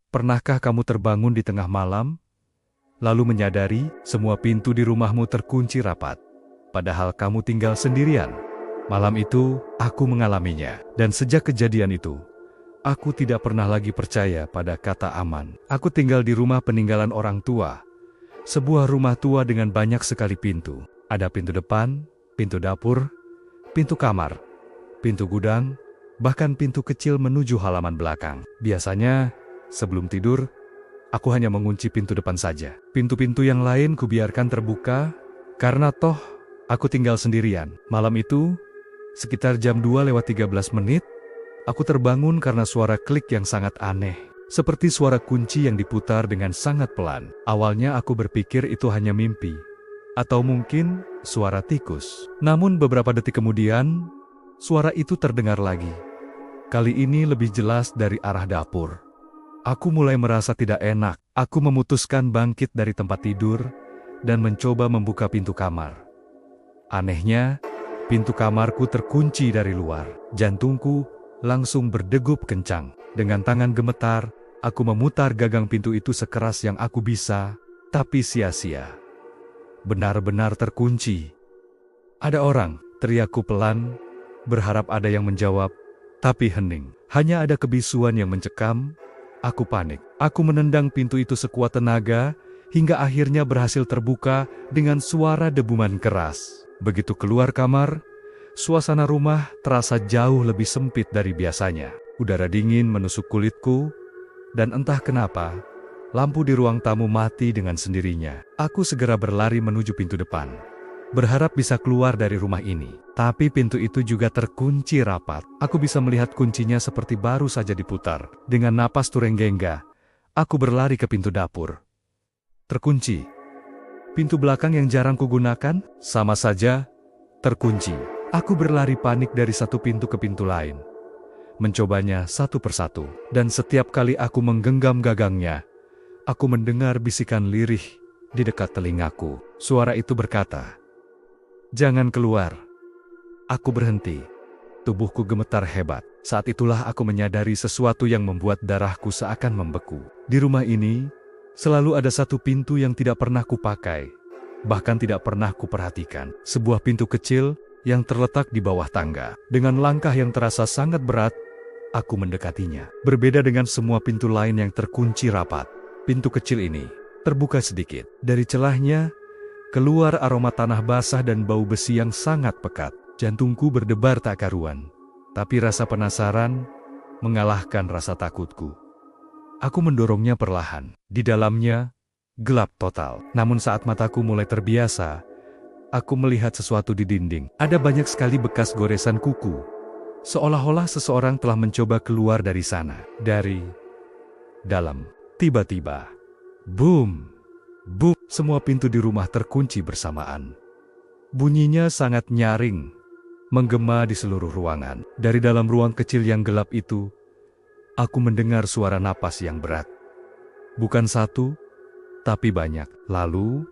Pernahkah kamu terbangun di tengah malam, lalu menyadari semua pintu di rumahmu terkunci rapat, padahal kamu tinggal sendirian? Malam itu, aku mengalaminya, dan sejak kejadian itu, aku tidak pernah lagi percaya pada kata aman. Aku tinggal di rumah peninggalan orang tua, sebuah rumah tua dengan banyak sekali pintu. Ada pintu depan, pintu dapur, pintu kamar, pintu gudang, bahkan pintu kecil menuju halaman belakang. Biasanya, sebelum tidur, aku hanya mengunci pintu depan saja. Pintu-pintu yang lain kubiarkan terbuka, karena toh aku tinggal sendirian. Malam itu, sekitar jam 2:13, aku terbangun karena suara klik yang sangat aneh. Seperti suara kunci yang diputar dengan sangat pelan. Awalnya aku berpikir itu hanya mimpi, atau mungkin suara tikus. Namun beberapa detik kemudian, suara itu terdengar lagi. Kali ini lebih jelas dari arah dapur. Aku mulai merasa tidak enak. Aku memutuskan bangkit dari tempat tidur dan mencoba membuka pintu kamar. Anehnya, pintu kamarku terkunci dari luar. Jantungku langsung berdegup kencang. Dengan tangan gemetar, aku memutar gagang pintu itu sekeras yang aku bisa, tapi sia-sia. Benar-benar terkunci. "Ada orang," teriakku pelan, berharap ada yang menjawab, tapi hening. Hanya ada kebisuan yang mencekam. Aku panik. Aku menendang pintu itu sekuat tenaga, hingga akhirnya berhasil terbuka dengan suara debuman keras. Begitu keluar kamar, suasana rumah terasa jauh lebih sempit dari biasanya. Udara dingin menusuk kulitku, dan entah kenapa, lampu di ruang tamu mati dengan sendirinya. Aku segera berlari menuju pintu depan, berharap bisa keluar dari rumah ini. Tapi pintu itu juga terkunci rapat. Aku bisa melihat kuncinya seperti baru saja diputar. Dengan napas turenggengga, aku berlari ke pintu dapur. Terkunci. Pintu belakang yang jarang kugunakan, sama saja terkunci. Aku berlari panik dari satu pintu ke pintu lain, mencobanya satu persatu. Dan setiap kali aku menggenggam gagangnya, aku mendengar bisikan lirih di dekat telingaku. Suara itu berkata, "Jangan keluar." Aku berhenti. Tubuhku gemetar hebat. Saat itulah aku menyadari sesuatu yang membuat darahku seakan membeku. Di rumah ini, selalu ada satu pintu yang tidak pernah kupakai, bahkan tidak pernah kuperhatikan. Sebuah pintu kecil yang terletak di bawah tangga. Dengan langkah yang terasa sangat berat, aku mendekatinya. Berbeda dengan semua pintu lain yang terkunci rapat, pintu kecil ini terbuka sedikit. Dari celahnya, keluar aroma tanah basah dan bau besi yang sangat pekat. Jantungku berdebar tak karuan, tapi rasa penasaran mengalahkan rasa takutku. Aku mendorongnya perlahan. Di dalamnya, gelap total. Namun saat mataku mulai terbiasa, aku melihat sesuatu di dinding. Ada banyak sekali bekas goresan kuku, seolah-olah seseorang telah mencoba keluar dari sana. Dari dalam, tiba-tiba, boom, boom, semua pintu di rumah terkunci bersamaan. Bunyinya sangat nyaring, menggema di seluruh ruangan. Dari dalam ruang kecil yang gelap itu, aku mendengar suara napas yang berat. Bukan satu, tapi banyak. Lalu,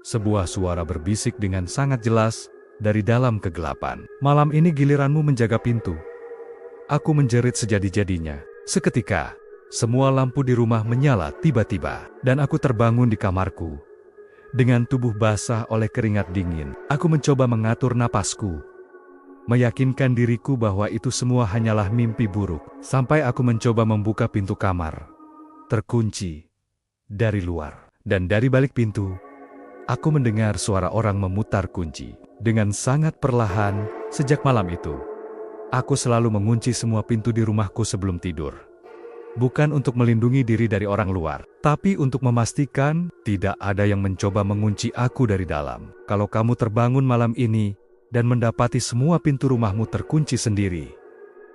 sebuah suara berbisik dengan sangat jelas dari dalam kegelapan. "Malam ini giliranmu menjaga pintu." Aku menjerit sejadi-jadinya. Seketika, semua lampu di rumah menyala tiba-tiba, dan aku terbangun di kamarku. Dengan tubuh basah oleh keringat dingin, aku mencoba mengatur napasku, meyakinkan diriku bahwa itu semua hanyalah mimpi buruk. Sampai aku mencoba membuka pintu kamar, terkunci dari luar. Dan dari balik pintu, aku mendengar suara orang memutar kunci. Dengan sangat perlahan, sejak malam itu, aku selalu mengunci semua pintu di rumahku sebelum tidur. Bukan untuk melindungi diri dari orang luar, tapi untuk memastikan tidak ada yang mencoba mengunci aku dari dalam. Kalau kamu terbangun malam ini dan mendapati semua pintu rumahmu terkunci sendiri,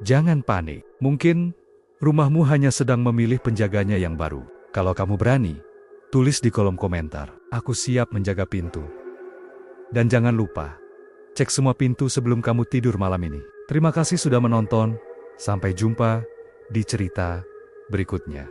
jangan panik. Mungkin rumahmu hanya sedang memilih penjaganya yang baru. Kalau kamu berani, tulis di kolom komentar, "Aku siap menjaga pintu." Dan jangan lupa, cek semua pintu sebelum kamu tidur malam ini. Terima kasih sudah menonton. Sampai jumpa di cerita berikutnya.